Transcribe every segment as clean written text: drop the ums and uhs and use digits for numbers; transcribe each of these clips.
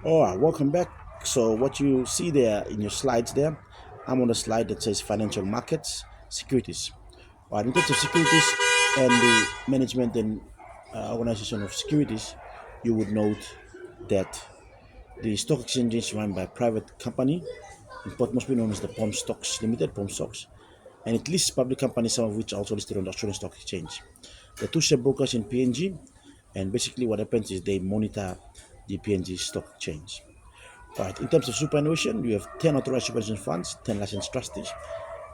All right, welcome back. So, what you see there in your slides there, I'm on a slide that says financial markets, securities. All right, in terms of securities and the management and organization of securities, you would note that the stock exchange is run by a private company, what must be known as the POM Stocks Limited, POM Stocks, and it lists public companies, some of which are also listed on the Australian Stock Exchange. The two share brokers in PNG, and basically what happens is they monitor the PNG stock exchange. Right. In terms of superannuation, we have 10 authorized superannuation funds, 10 licensed trustees,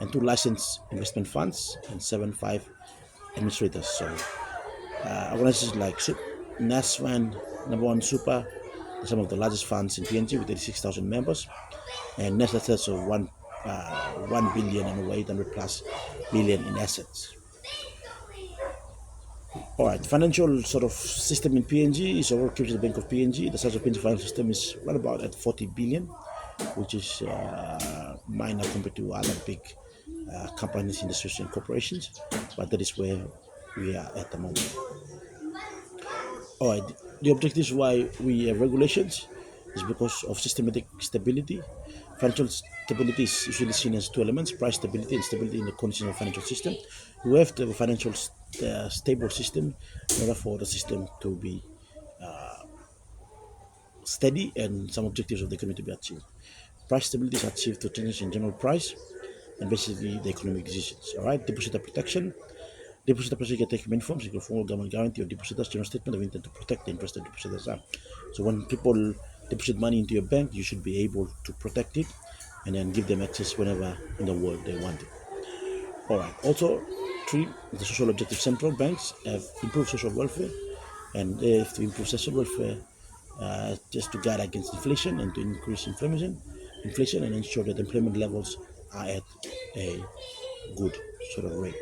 and 2 licensed investment funds, and 5 administrators. So, organizations like NASFAN, Number One Super, are some of the largest funds in PNG with 36,000 members, and net assets of 1 billion and over 800 plus billion in assets. All right, financial sort of system in PNG is overall keeps the Bank of PNG. The size of PNG financial system is right about at 40 billion, which is minor compared to other big companies, industries, and corporations. But that is where we are at the moment. All right, the objectives why we have regulations is because of systematic stability. Financial stability is usually seen as two elements: price stability and stability in the conditions of financial system. We have to have a financial stable system in order for the system to be steady and some objectives of the economy to be achieved. Price stability is achieved through changes in general price and basically the economic decisions. All right, depositor protection. Depositor protection can take many forms, including formal government guarantee or depositors' general statement of intent to protect the interest of depositors. So when people deposit money into your bank, you should be able to protect it and then give them access whenever in the world they want it. All right. Also, three, the social objective central banks have improved social welfare and they have to improve social welfare just to guard against inflation and to increase inflation and ensure that employment levels are at a good sort of rate.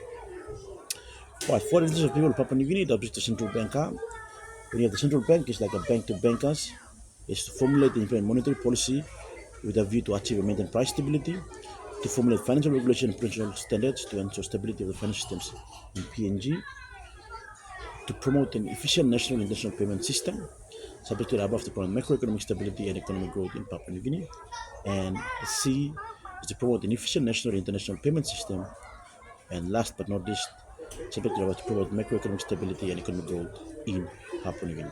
Right, for the interest of people of Papua New Guinea, the objective central bank are when you have the central bank, it's like a bank to bankers, is to formulate and implement monetary policy with a view to achieve and maintain price stability, to formulate financial regulation and prudential standards to ensure stability of the financial systems in PNG, to promote an efficient national and international payment system, subject to the above to promote macroeconomic stability and economic growth in Papua New Guinea. And C is to promote an efficient national and international payment system. And last but not least, subject to the above to promote macroeconomic stability and economic growth in Papua New Guinea.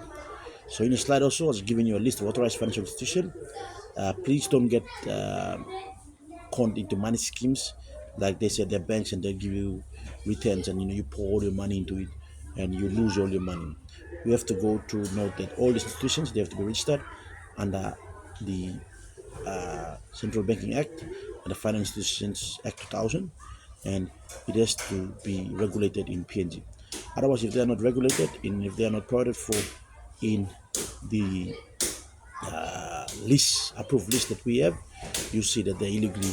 So in the slide also, I was giving you a list of authorized financial institutions. Please don't get conned into money schemes like they said they're banks and they give you returns and you pour all your money into it and you lose all your money. You have to go to note that all these institutions they have to be registered under the Central Banking Act and the Finance Institutions Act 2000, and it has to be regulated in PNG. Otherwise, if they are not regulated, if they are not provided for in the approved list that we have, you see that they're illegally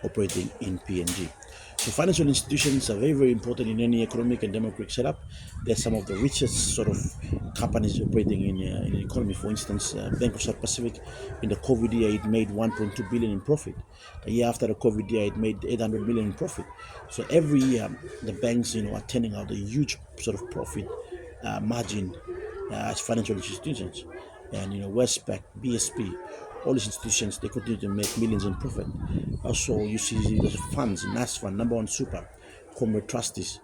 operating in PNG. So financial institutions are very, very important in any economic and democratic setup. They're some of the richest sort of companies operating in the economy. For instance, Bank of South Pacific in the COVID year, it made 1.2 billion in profit. The year after the COVID year, it made 800 million in profit. So every year, the banks, are turning out a huge sort of profit margin as financial institutions. And Westpac, BSP, all these institutions they continue to make millions in profit. Also, you see those funds, NASFAN, Number One Super, Comrade Trustees,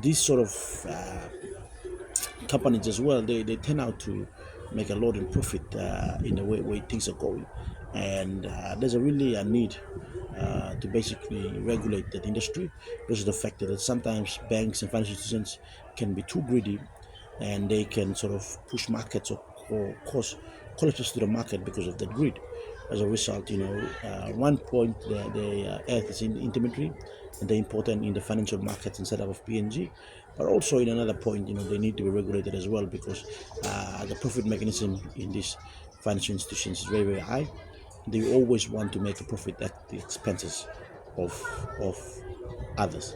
these sort of companies as well. They turn out to make a lot in profit in the way things are going, and there's really a need to basically regulate that industry because of the fact that sometimes banks and financial institutions can be too greedy and they can sort of push markets or cause collapses to the market because of that greed. As a result, one point the earth is in intermediary and they're important in the financial markets and setup of PNG, but also in another point, they need to be regulated as well because the profit mechanism in these financial institutions is very, very high. They always want to make a profit at the expenses of others.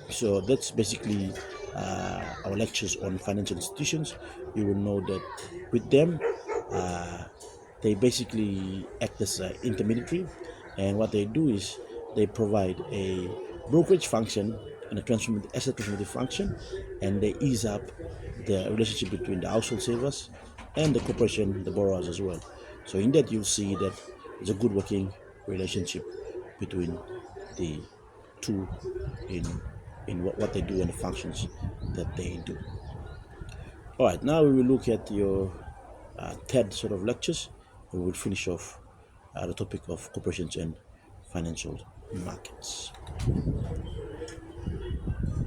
So that's basically our lectures on financial institutions. You will know that with them, they basically act as an intermediary, and what they do is they provide a brokerage function and a asset transformative function, and they ease up the relationship between the household savers and the corporation, the borrowers as well. So in that, you'll see that there's a good working relationship between the two in what they do and the functions that they do. All right, now we will look at your third sort of lectures, and we will finish off the topic of corporations and financial markets.